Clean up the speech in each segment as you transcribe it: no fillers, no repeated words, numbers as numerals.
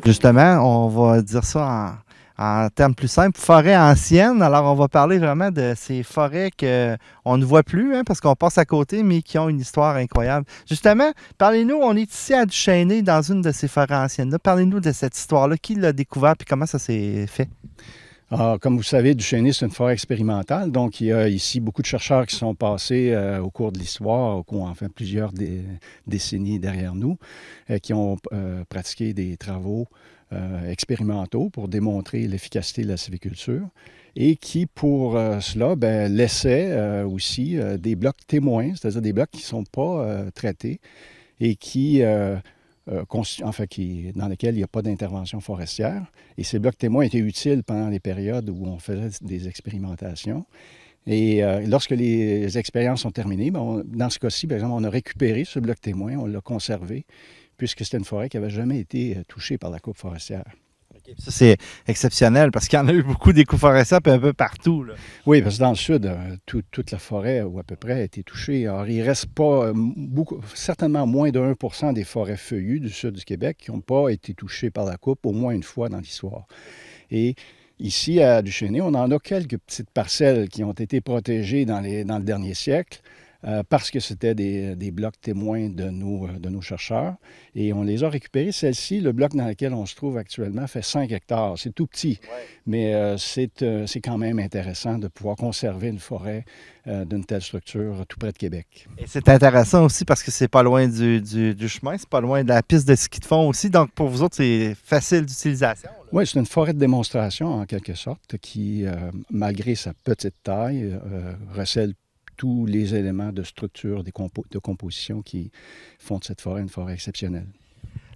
Justement, on va dire ça en termes plus simples. Forêt ancienne, alors on va parler vraiment de ces forêts qu'on ne voit plus, hein, parce qu'on passe à côté, mais qui ont une histoire incroyable. Justement, parlez-nous, on est ici à Duchesnay, dans une de ces forêts anciennes-là. Parlez-nous de cette histoire-là. Qui l'a découvert et comment ça s'est fait? Alors, comme vous savez, Duchesnay, c'est une forêt expérimentale. Donc, il y a ici beaucoup de chercheurs qui sont passés au cours de l'histoire, enfin plusieurs décennies derrière nous, qui ont pratiqué des travaux expérimentaux pour démontrer l'efficacité de la sylviculture et qui, pour cela, laissaient aussi des blocs témoins, c'est-à-dire des blocs qui ne sont pas traités et dans lesquels il n'y a pas d'intervention forestière. Et ces blocs témoins étaient utiles pendant les périodes où on faisait des expérimentations. Et lorsque les expériences sont terminées, dans ce cas-ci, par exemple, on a récupéré ce bloc témoin, on l'a conservé, puisque c'était une forêt qui n'avait jamais été touchée par la coupe forestière. Ça, c'est exceptionnel parce qu'il y en a eu beaucoup des coups forestiers un peu partout, là. Oui, parce que dans le sud, toute la forêt, ou à peu près, a été touchée. Alors, il ne reste pas certainement moins de 1 % des forêts feuillues du sud du Québec qui n'ont pas été touchées par la coupe au moins une fois dans l'histoire. Et ici, à Duchesnay, on en a quelques petites parcelles qui ont été protégées dans le dernier siècle. Parce que c'était des blocs témoins de nos chercheurs. Et on les a récupérés. Celle-ci, le bloc dans lequel on se trouve actuellement, fait 5 hectares. C'est tout petit, mais c'est quand même intéressant de pouvoir conserver une forêt d'une telle structure tout près de Québec. Et c'est intéressant aussi parce que c'est pas loin du chemin, c'est pas loin de la piste de ski de fond aussi. Donc, pour vous autres, c'est facile d'utilisation. Oui, c'est une forêt de démonstration, en quelque sorte, qui, malgré sa petite taille, recèle tous les éléments de structure, de composition qui font de cette forêt une forêt exceptionnelle.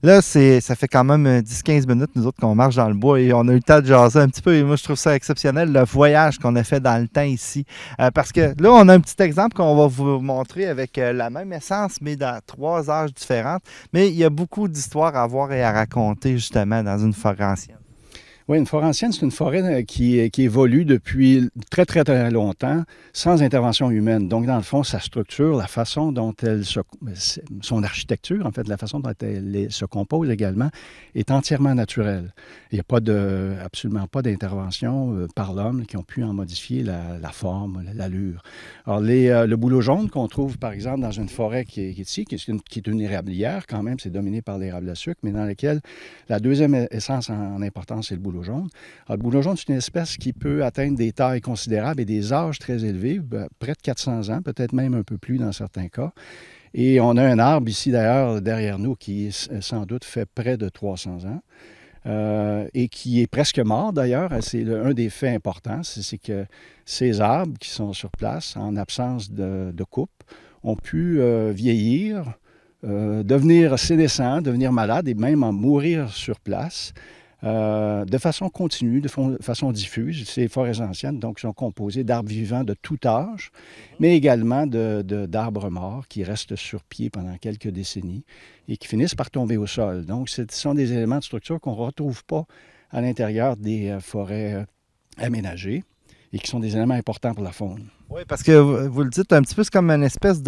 Là, ça fait quand même 10-15 minutes, nous autres, qu'on marche dans le bois et on a eu le temps de jaser un petit peu. Et moi, je trouve ça exceptionnel, le voyage qu'on a fait dans le temps ici. Parce que là, on a un petit exemple qu'on va vous montrer avec la même essence, mais dans 3 âges différentes. Mais il y a beaucoup d'histoires à voir et à raconter, justement, dans une forêt ancienne. Oui, une forêt ancienne, c'est une forêt qui évolue depuis très, très, très longtemps sans intervention humaine. Donc, dans le fond, sa structure, la façon dont son architecture, en fait, la façon dont elle se compose également, est entièrement naturelle. Il n'y a absolument pas d'intervention par l'homme qui ont pu en modifier la forme, l'allure. Alors, le bouleau jaune qu'on trouve, par exemple, dans une forêt qui est ici, qui est une érablière quand même, c'est dominé par l'érable à sucre, mais dans laquelle la deuxième essence en importance, c'est le bouleau jaune. Alors, le bouleau jaune, c'est une espèce qui peut atteindre des tailles considérables et des âges très élevés, près de 400 ans, peut-être même un peu plus dans certains cas. Et on a un arbre ici, d'ailleurs, derrière nous, qui sans doute fait près de 300 ans. Et qui est presque mort d'ailleurs. C'est un des faits importants, c'est que ces arbres qui sont sur place, en absence de coupe, ont pu vieillir, devenir sénescents, devenir malades et même en mourir sur place. De façon continue, de façon diffuse. Ces forêts anciennes, donc, sont composées d'arbres vivants de tout âge, mais également d'arbres morts qui restent sur pied pendant quelques décennies et qui finissent par tomber au sol. Donc, ce sont des éléments de structure qu'on ne retrouve pas à l'intérieur des forêts aménagées et qui sont des éléments importants pour la faune. Oui, parce que vous le dites un petit peu, c'est comme une espèce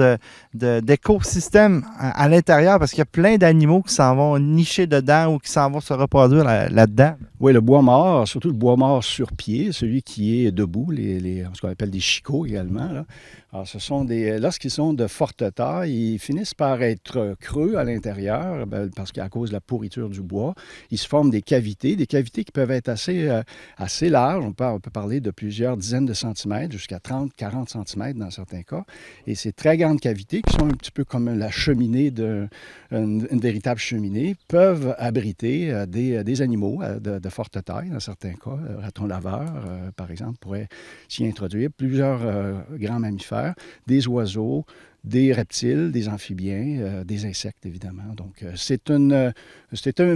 d'écosystème à l'intérieur, parce qu'il y a plein d'animaux qui s'en vont nicher dedans ou qui s'en vont se reproduire là-dedans. Oui, le bois mort, surtout le bois mort sur pied, celui qui est debout, ce qu'on appelle des chicots également, là. Alors, lorsqu'ils sont de forte taille, ils finissent par être creux à l'intérieur, parce qu'à cause de la pourriture du bois, ils se forment des cavités qui peuvent être assez larges. On peut parler de plusieurs dizaines de centimètres, jusqu'à 30-40 cm dans certains cas. Et ces très grandes cavités, qui sont un petit peu comme la cheminée une véritable cheminée, peuvent abriter des animaux de forte taille, dans certains cas. Raton laveur, par exemple, pourrait s'y introduire. Plusieurs grands mammifères, des oiseaux, des reptiles, des amphibiens, des insectes, évidemment. Donc, c'est un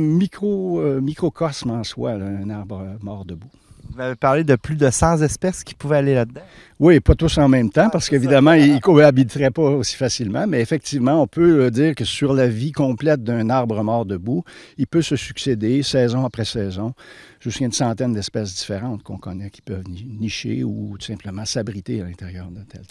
microcosme en soi, là, un arbre mort debout. Vous m'avez parlé de plus de 100 espèces qui pouvaient aller là-dedans. Oui, pas tous en même temps, parce qu'évidemment, ils ne cohabiteraient pas aussi facilement. Mais effectivement, on peut dire que sur la vie complète d'un arbre mort debout, il peut se succéder, saison après saison, jusqu'à une centaine d'espèces différentes qu'on connaît qui peuvent nicher ou tout simplement s'abriter à l'intérieur d'un tel.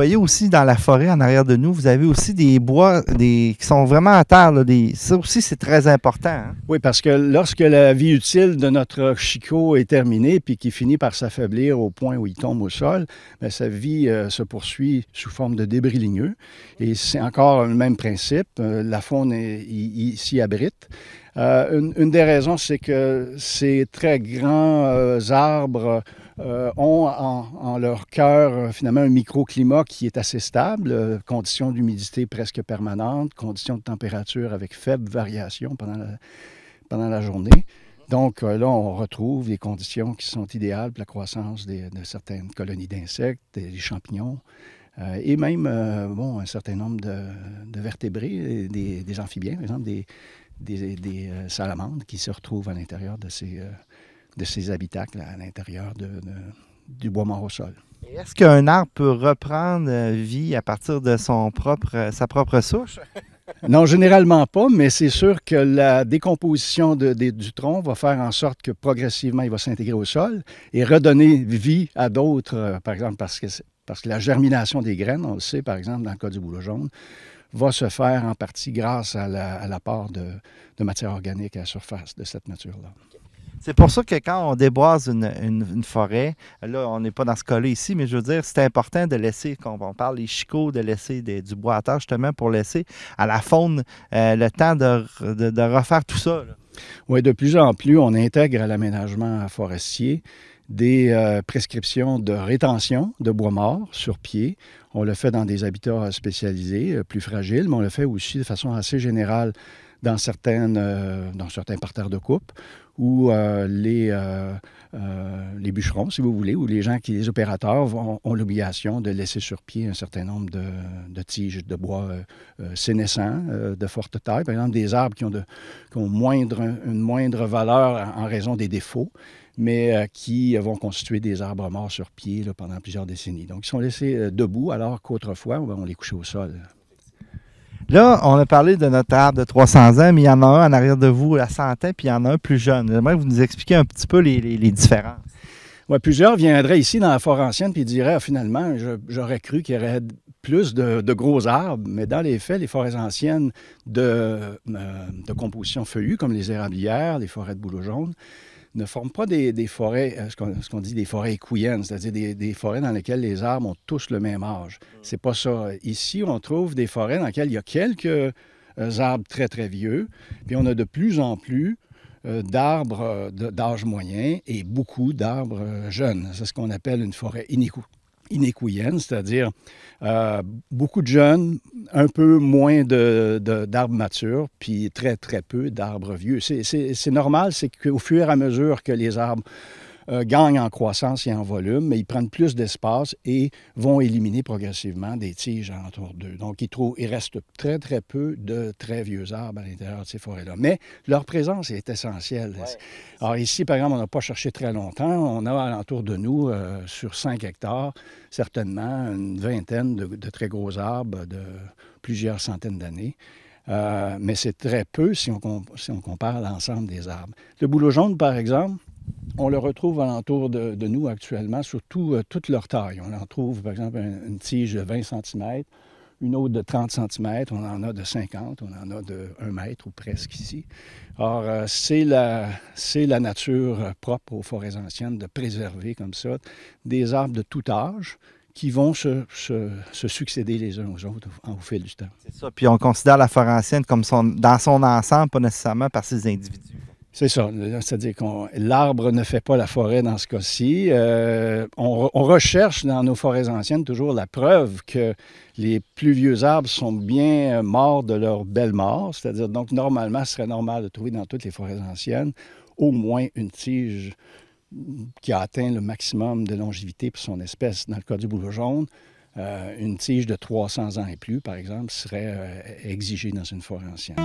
voyez aussi dans la forêt en arrière de nous, vous avez aussi des bois qui sont vraiment à terre. Là, ça aussi, c'est très important. Hein? Oui, parce que lorsque la vie utile de notre chicot est terminée puis qu'il finit par s'affaiblir au point où il tombe au sol, bien, sa vie se poursuit sous forme de débris ligneux. Et c'est encore le même principe. La faune s'y abrite. Une des raisons, c'est que ces très grands arbres ont en leur cœur finalement un microclimat qui est assez stable, conditions d'humidité presque permanentes, conditions de température avec faible variation pendant la journée. Donc là, on retrouve des conditions qui sont idéales pour la croissance de certaines colonies d'insectes, des champignons, et même un certain nombre de vertébrés, des amphibiens, par exemple, des salamandres qui se retrouvent à l'intérieur de ces habitacles, à l'intérieur du bois mort au sol. Est-ce qu'un arbre peut reprendre vie à partir de sa propre souche? Non, généralement pas, mais c'est sûr que la décomposition du tronc va faire en sorte que progressivement, il va s'intégrer au sol et redonner vie à d'autres, par exemple, parce que la germination des graines, on le sait, par exemple, dans le cas du bouleau jaune, va se faire en partie grâce à l'apport de matière organique à la surface de cette nature-là. C'est pour ça que quand on déboise une forêt, là, on n'est pas dans ce cas-là ici, mais je veux dire, c'est important de laisser, quand on parle des chicots, de laisser du bois à terre, justement, pour laisser à la faune le temps de refaire tout ça. Là. Oui, de plus en plus, on intègre à l'aménagement forestier des prescriptions de rétention de bois mort sur pied. On le fait dans des habitats spécialisés, plus fragiles, mais on le fait aussi de façon assez générale dans certains parterres de coupe où les bûcherons, si vous voulez, ou les opérateurs ont l'obligation de laisser sur pied un certain nombre de tiges de bois sénescents, de forte taille. Par exemple, des arbres qui ont une moindre valeur en raison des défauts, mais qui vont constituer des arbres morts sur pied là, pendant plusieurs décennies. Donc, ils sont laissés debout, alors qu'autrefois, on les couchait au sol. Là, on a parlé de notre arbre de 300 ans, mais il y en a un en arrière de vous à 100 ans, puis il y en a un plus jeune. J'aimerais que vous nous expliquiez un petit peu les différences. Oui, plusieurs viendraient ici dans la forêt ancienne puis diraient, finalement, j'aurais cru qu'il y aurait plus de gros arbres, mais dans les faits, les forêts anciennes de composition feuillue, comme les érablières, les forêts de bouleau jaune, ne forment pas des forêts, ce qu'on dit des forêts écouyennes, c'est-à-dire des forêts dans lesquelles les arbres ont tous le même âge. C'est pas ça. Ici, on trouve des forêts dans lesquelles il y a quelques arbres très, très vieux, puis on a de plus en plus d'arbres d'âge moyen et beaucoup d'arbres jeunes. C'est ce qu'on appelle une forêt inécouienne, c'est-à-dire beaucoup de jeunes, un peu moins d'arbres matures, puis très, très peu d'arbres vieux. C'est normal, c'est qu'au fur et à mesure que les arbres gagnent en croissance et en volume, mais ils prennent plus d'espace et vont éliminer progressivement des tiges alentour d'eux. Donc, il reste très, très peu de très vieux arbres à l'intérieur de ces forêts-là. Mais leur présence est essentielle. Ouais. Alors ici, par exemple, on n'a pas cherché très longtemps. On a alentour de nous, sur 5 hectares, certainement une vingtaine de très gros arbres de plusieurs centaines d'années. Mais c'est très peu si on compare l'ensemble des arbres. Le bouleau jaune, par exemple, on le retrouve alentour de nous actuellement, surtout toute leur taille. On en trouve, par exemple, une tige de 20 cm, une autre de 30 cm, on en a de 50, on en a de 1 mètre ou presque ici. Or, c'est la nature propre aux forêts anciennes de préserver comme ça des arbres de tout âge qui vont se succéder les uns aux autres au fil du temps. C'est ça, puis on considère la forêt ancienne comme dans son ensemble, pas nécessairement par ses individus. C'est ça, c'est-à-dire que l'arbre ne fait pas la forêt dans ce cas-ci. On recherche dans nos forêts anciennes toujours la preuve que les plus vieux arbres sont bien morts de leur belle mort, c'est-à-dire donc normalement, ce serait normal de trouver dans toutes les forêts anciennes au moins une tige qui a atteint le maximum de longévité pour son espèce. Dans le cas du bouleau jaune, une tige de 300 ans et plus, par exemple, serait exigée dans une forêt ancienne.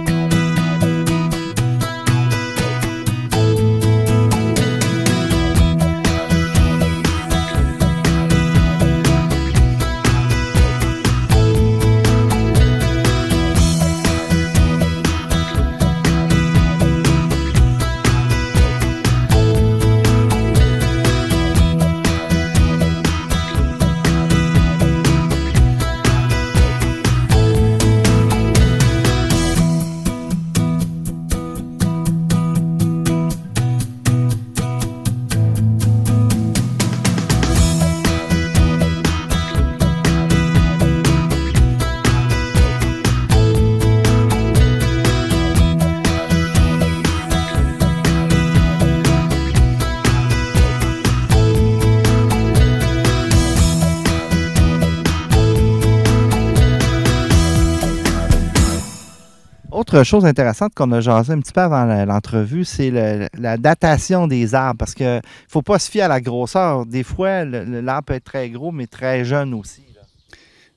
Autre chose intéressante qu'on a jasé un petit peu avant l'entrevue, c'est la datation des arbres, parce qu'il ne faut pas se fier à la grosseur. Des fois, l'arbre peut être très gros, mais très jeune aussi.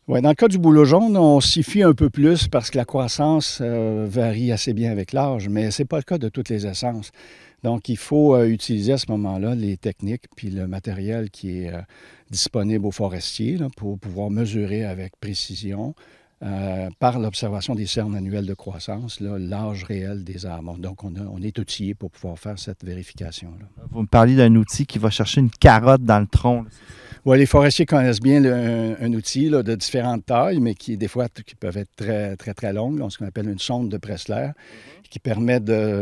Oui, dans le cas du bouleau jaune, on s'y fie un peu plus parce que la croissance varie assez bien avec l'âge, mais ce n'est pas le cas de toutes les essences. Donc, il faut utiliser à ce moment-là les techniques puis le matériel qui est disponible aux forestiers là, pour pouvoir mesurer avec précision, par l'observation des cernes annuelles de croissance, l'âge réel des arbres. Donc, on est outillé pour pouvoir faire cette vérification-là. Vous me parliez d'un outil qui va chercher une carotte dans le tronc. Oui, les forestiers connaissent bien un outil là, de différentes tailles, mais qui, des fois, qui peuvent être très, très, très longues. Ce qu'on appelle une sonde de Pressler, qui permet,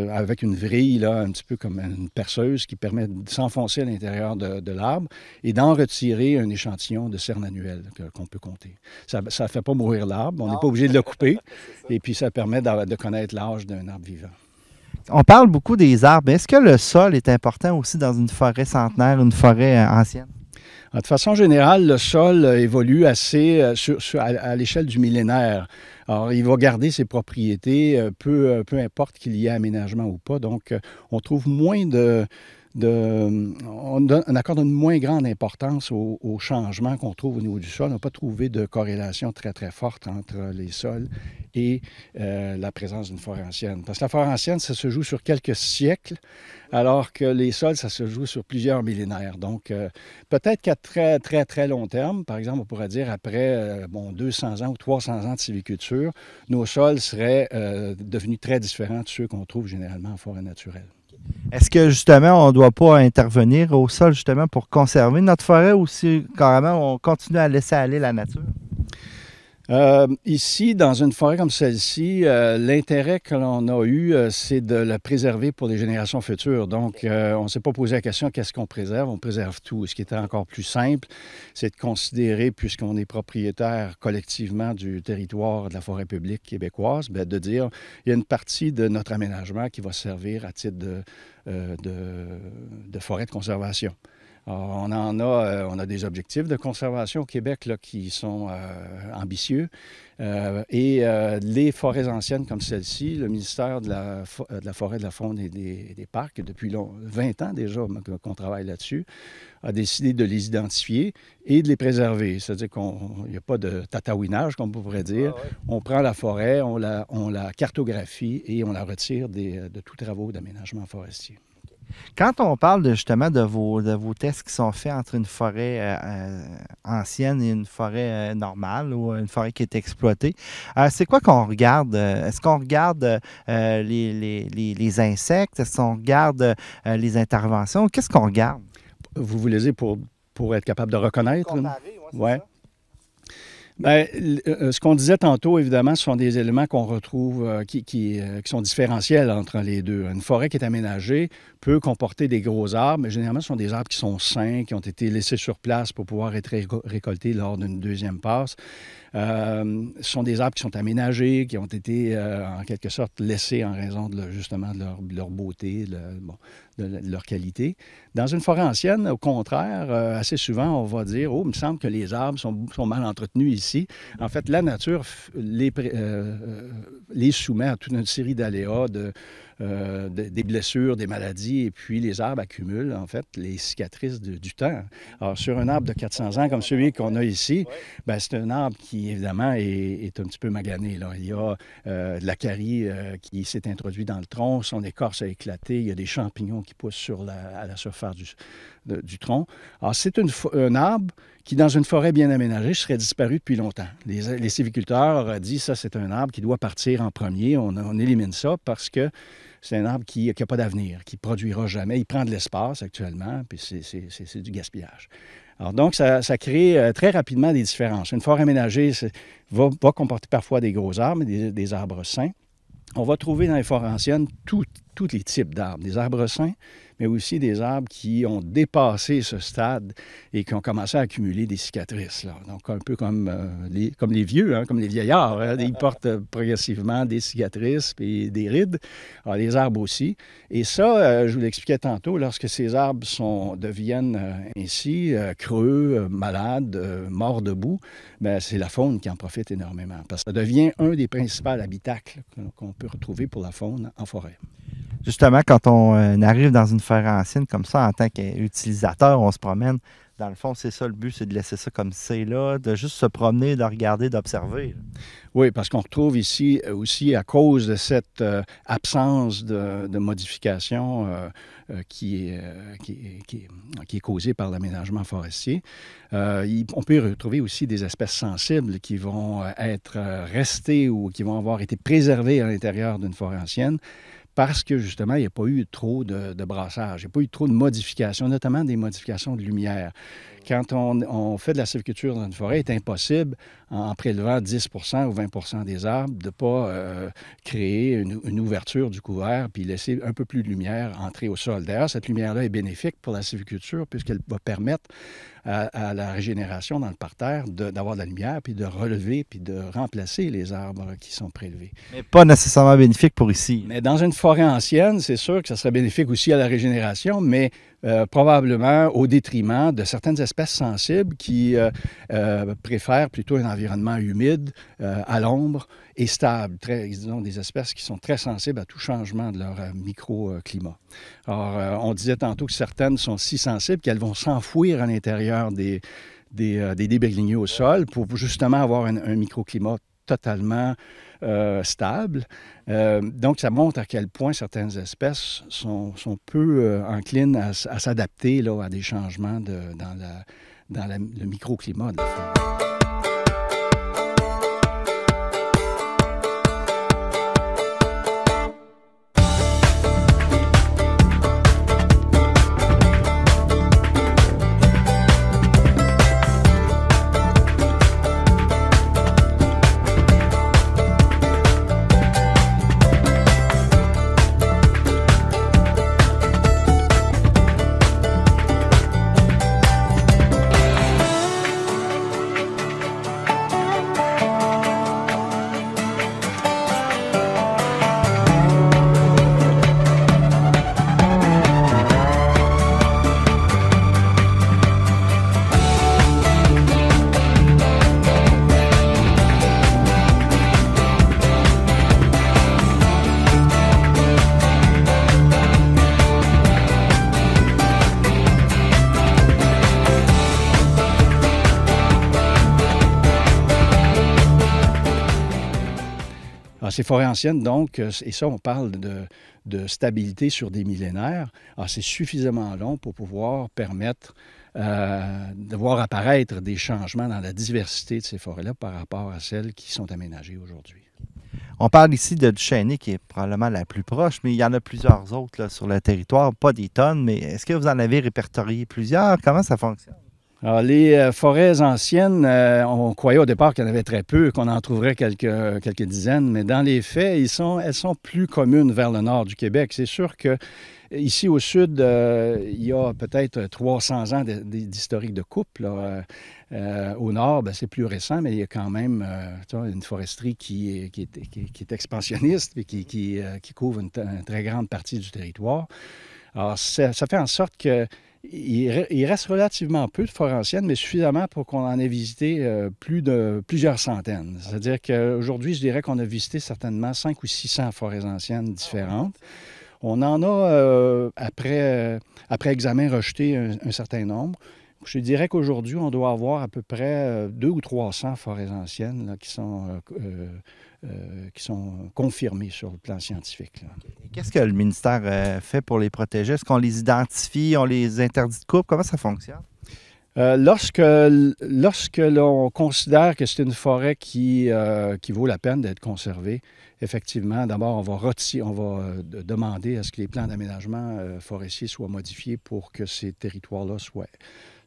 avec une vrille, là, un petit peu comme une perceuse, qui permet de s'enfoncer à l'intérieur de l'arbre et d'en retirer un échantillon de cernes annuelles qu'on peut compter. Ça ne fait pas mourir l'arbre, on n'est pas obligé de le couper, et puis ça permet de connaître l'âge d'un arbre vivant. On parle beaucoup des arbres. Est-ce que le sol est important aussi dans une forêt centenaire, une forêt ancienne? De façon générale, le sol évolue assez à l'échelle du millénaire. Alors, il va garder ses propriétés, peu importe qu'il y ait aménagement ou pas. Donc, on trouve moins on accorde une moins grande importance aux changements qu'on trouve au niveau du sol. On n'a pas trouvé de corrélation très, très forte entre les sols et la présence d'une forêt ancienne. Parce que la forêt ancienne, ça se joue sur quelques siècles, alors que les sols, ça se joue sur plusieurs millénaires. Donc, peut-être qu'à très, très, très long terme, par exemple, on pourrait dire après 200 ans ou 300 ans de sylviculture, nos sols seraient devenus très différents de ceux qu'on trouve généralement en forêt naturelle. Est-ce que, justement, on ne doit pas intervenir au sol, justement, pour conserver notre forêt ou si, carrément, on continue à laisser aller la nature? Ici, dans une forêt comme celle-ci, l'intérêt que l'on a eu, c'est de la préserver pour les générations futures. Donc, on ne s'est pas posé la question qu'est-ce qu'on préserve. On préserve tout. Ce qui était encore plus simple, c'est de considérer, puisqu'on est propriétaire collectivement du territoire de la forêt publique québécoise, bien, de dire il y a une partie de notre aménagement qui va servir à titre de forêt de conservation. Alors, on a des objectifs de conservation au Québec là, qui sont ambitieux. Et les forêts anciennes comme celle-ci, le ministère de la Forêt, de la Faune et des Parcs, depuis 20 ans déjà qu'on travaille là-dessus, a décidé de les identifier et de les préserver. C'est-à-dire qu'il n'y a pas de tatouinage, comme on pourrait dire. Ah ouais. On prend la forêt, on la cartographie et on la retire de tous travaux d'aménagement forestier. Quand on parle justement de vos tests qui sont faits entre une forêt ancienne et une forêt normale ou une forêt qui est exploitée, c'est quoi qu'on regarde? Est-ce qu'on regarde les insectes? Est-ce qu'on regarde les interventions? Qu'est-ce qu'on regarde? Vous voulez dire pour être capable de reconnaître? Comparer, oui. Bien, ce qu'on disait tantôt, évidemment, ce sont des éléments qu'on retrouve qui sont différentiels entre les deux. Une forêt qui est aménagée peut comporter des gros arbres, mais généralement, ce sont des arbres qui sont sains, qui ont été laissés sur place pour pouvoir être récoltés lors d'une deuxième passe. Ce sont des arbres qui sont aménagés, qui ont été en quelque sorte laissés en raison justement de leur beauté, de leur qualité. Dans une forêt ancienne, au contraire, assez souvent, on va dire « Oh, il me semble que les arbres sont mal entretenus ici. » En fait, la nature les soumet à toute une série d'aléas, des blessures, des maladies, et puis les arbres accumulent, en fait, les cicatrices du temps. Alors, sur un arbre de 400 ans comme celui qu'on a ici, bien, c'est un arbre qui, évidemment, est un petit peu magané, là. Il y a de la carie qui s'est introduite dans le tronc, son écorce a éclaté, il y a des champignons qui poussent à la surface du tronc. Alors, c'est un arbre qui, dans une forêt bien aménagée, serait disparu depuis longtemps. Les sylviculteurs auraient dit, ça, c'est un arbre qui doit partir en premier. On élimine ça parce que c'est un arbre qui n'a pas d'avenir, qui ne produira jamais. Il prend de l'espace actuellement, puis c'est du gaspillage. Alors donc, ça crée très rapidement des différences. Une forêt aménagée va comporter parfois des gros arbres, des arbres sains. On va trouver dans les forêts anciennes tous les types d'arbres. Des arbres sains, mais aussi des arbres qui ont dépassé ce stade et qui ont commencé à accumuler des cicatrices, là. Donc, un peu comme les vieux, hein, comme les vieillards, hein. Ils portent progressivement des cicatrices et des rides. Alors, les arbres aussi. Et ça, je vous l'expliquais tantôt, lorsque ces arbres deviennent ainsi creux, malades, morts debout, bien, c'est la faune qui en profite énormément parce que ça devient un des principaux habitacles qu'on peut retrouver pour la faune en forêt. Justement, quand on arrive dans une forêt ancienne comme ça, en tant qu'utilisateur, on se promène. Dans le fond, c'est ça le but, c'est de laisser ça comme c'est là, de juste se promener, de regarder, d'observer. Oui, parce qu'on retrouve ici aussi, à cause de cette absence de modification qui est causée par l'aménagement forestier, on peut y retrouver aussi des espèces sensibles qui vont être restées ou qui vont avoir été préservées à l'intérieur d'une forêt ancienne, parce que, justement, il n'y a pas eu trop de brassage, il n'y a pas eu trop de modifications, notamment des modifications de lumière. Quand on fait de la sylviculture dans une forêt, il est impossible, en prélevant 10 ou 20 des arbres, de ne pas créer une ouverture du couvert puis laisser un peu plus de lumière entrer au sol. D'ailleurs, cette lumière-là est bénéfique pour la sylviculture puisqu'elle va permettre à la régénération dans le parterre d'avoir de la lumière puis de relever puis de remplacer les arbres qui sont prélevés. Mais pas nécessairement bénéfique pour ici. Mais dans une forêt ancienne, c'est sûr que ça serait bénéfique aussi à la régénération, mais probablement au détriment de certaines espèces sensibles qui préfèrent plutôt un environnement humide, à l'ombre et stable. Disons, des espèces qui sont très sensibles à tout changement de leur microclimat. Alors, on disait tantôt que certaines sont si sensibles qu'elles vont s'enfouir à l'intérieur des débris ligneux au sol pour justement avoir un microclimat totalement stable. Donc, ça montre à quel point certaines espèces sont peu enclines à s'adapter à des changements dans le microclimat de la forêt. Ces forêts anciennes, donc, et ça, on parle de stabilité sur des millénaires. Alors, c'est suffisamment long pour pouvoir permettre de voir apparaître des changements dans la diversité de ces forêts-là par rapport à celles qui sont aménagées aujourd'hui. On parle ici de du Chênier qui est probablement la plus proche, mais il y en a plusieurs autres là, sur le territoire, pas des tonnes, mais est-ce que vous en avez répertorié plusieurs? Comment ça fonctionne? Alors, les forêts anciennes, on croyait au départ qu'il y en avait très peu, qu'on en trouverait quelques dizaines, mais dans les faits, elles sont plus communes vers le nord du Québec. C'est sûr que ici au sud, il y a peut-être 300 ans d'historique de coupe. Là. Au nord, c'est plus récent, mais il y a quand même une foresterie qui est expansionniste et qui couvre une très grande partie du territoire. Alors, ça fait en sorte que il reste relativement peu de forêts anciennes, mais suffisamment pour qu'on en ait visité plusieurs centaines. C'est-à-dire qu'aujourd'hui, je dirais qu'on a visité certainement 500 ou 600 forêts anciennes différentes. On en a, après examen, rejeté un certain nombre. Je dirais qu'aujourd'hui, on doit avoir à peu près 200 ou 300 forêts anciennes là, qui sont confirmées sur le plan scientifique. Qu'est-ce que le ministère fait pour les protéger? Est-ce qu'on les identifie, on les interdit de coupe? Comment ça fonctionne? Lorsque l'on considère que c'est une forêt qui vaut la peine d'être conservée, effectivement, d'abord, on va demander à ce que les plans d'aménagement forestier soient modifiés pour que ces territoires-là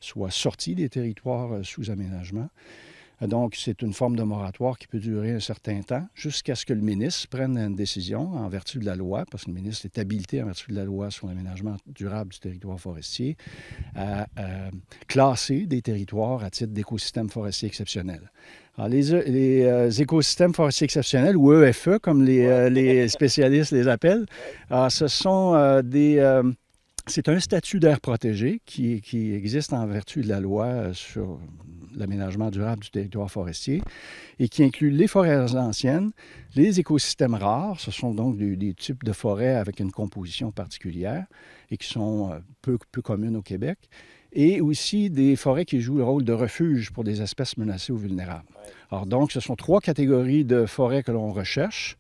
soient sortis des territoires sous aménagement. Donc, c'est une forme de moratoire qui peut durer un certain temps jusqu'à ce que le ministre prenne une décision en vertu de la loi, parce que le ministre est habilité en vertu de la loi sur l'aménagement durable du territoire forestier à classer des territoires à titre d'écosystème forestier exceptionnel. Alors, les écosystèmes forestiers exceptionnels, ou EFE, comme les spécialistes les appellent, ce sont c'est un statut d'aire protégé qui existe en vertu de la loi sur l'aménagement durable du territoire forestier et qui inclut les forêts anciennes, les écosystèmes rares, ce sont donc des types de forêts avec une composition particulière et qui sont peu communes au Québec, et aussi des forêts qui jouent le rôle de refuge pour des espèces menacées ou vulnérables. Alors donc, ce sont 3 catégories de forêts que l'on recherche.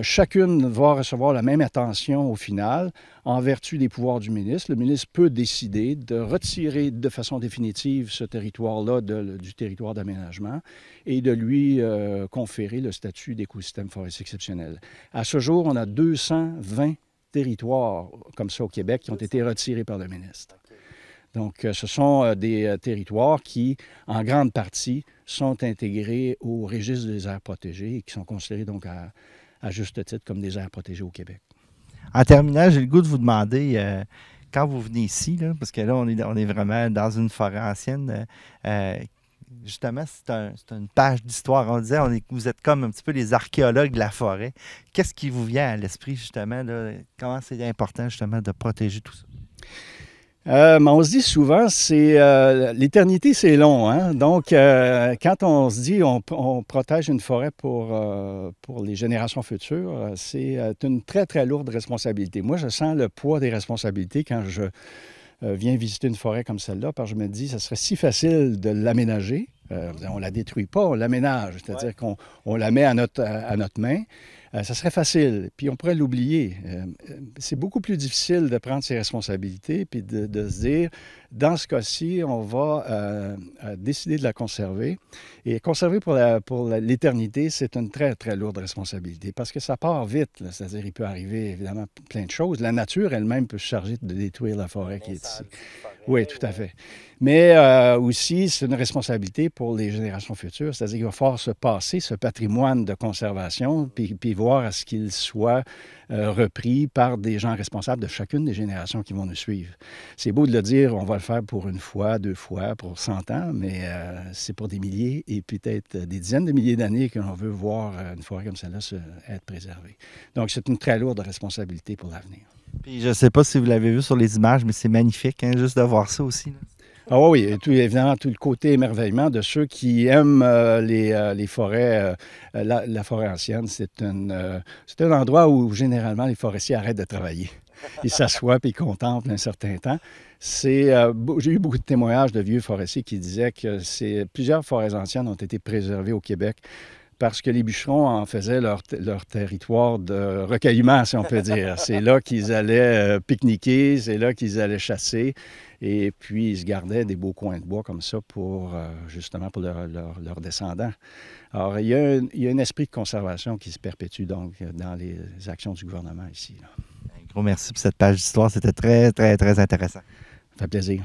Chacune va recevoir la même attention au final en vertu des pouvoirs du ministre. Le ministre peut décider de retirer de façon définitive ce territoire-là du territoire d'aménagement et de lui conférer le statut d'écosystème forestier exceptionnel. À ce jour, on a 220 territoires comme ça au Québec qui ont été retirés par le ministre. Donc, ce sont des territoires qui, en grande partie, sont intégrés au registre des aires protégées et qui sont considérés donc à juste titre comme des aires protégées au Québec. En terminant, j'ai le goût de vous demander, quand vous venez ici, là, parce que là, on est vraiment dans une forêt ancienne, justement, c'est une page d'histoire. On disait, vous êtes comme un petit peu les archéologues de la forêt. Qu'est-ce qui vous vient à l'esprit, justement, là, comment c'est important, justement, de protéger tout ça? Mais on se dit souvent, l'éternité, c'est long. Hein? Donc, quand on se dit on protège une forêt pour les générations futures, c'est une très, très lourde responsabilité. Moi, je sens le poids des responsabilités quand je viens visiter une forêt comme celle-là, parce que je me dis, ça serait si facile de l'aménager. On ne la détruit pas, on l'aménage, c'est-à-dire qu'on la met à notre main. Ça serait facile, puis on pourrait l'oublier. C'est beaucoup plus difficile de prendre ses responsabilités, puis de se dire, dans ce cas-ci, on va décider de la conserver. Et conserver pour l'éternité, c'est une très, très lourde responsabilité, parce que ça part vite, c'est-à-dire il peut arriver évidemment plein de choses. La nature elle-même peut se charger de détruire la forêt qui est ici. Oui, tout à fait. Mais aussi, c'est une responsabilité pour les générations futures, c'est-à-dire qu'il va falloir se passer ce patrimoine de conservation, puis voir à ce qu'il soit repris par des gens responsables de chacune des générations qui vont nous suivre. C'est beau de le dire, on va le faire pour 1 fois, 2 fois, pour 100 ans, mais c'est pour des milliers et peut-être des dizaines de milliers d'années que l'on veut voir une forêt comme celle-là être préservée. Donc, c'est une très lourde responsabilité pour l'avenir. Puis je ne sais pas si vous l'avez vu sur les images, mais c'est magnifique, hein, juste de voir ça aussi, là. Ah oui, évidemment, tout le côté émerveillement de ceux qui aiment les forêts, la forêt ancienne. C'est un endroit où, généralement, les forestiers arrêtent de travailler. Ils s'assoient et ils contemplent un certain temps. J'ai eu beaucoup de témoignages de vieux forestiers qui disaient que plusieurs forêts anciennes ont été préservées au Québec parce que les bûcherons en faisaient leur territoire de recueillement, si on peut dire. C'est là qu'ils allaient pique-niquer, c'est là qu'ils allaient chasser, et puis ils se gardaient des beaux coins de bois comme ça justement pour leurs descendants. Alors, il y a un esprit de conservation qui se perpétue donc dans les actions du gouvernement ici, là. Un gros merci pour cette page d'histoire, c'était très, très, très intéressant. Ça fait plaisir.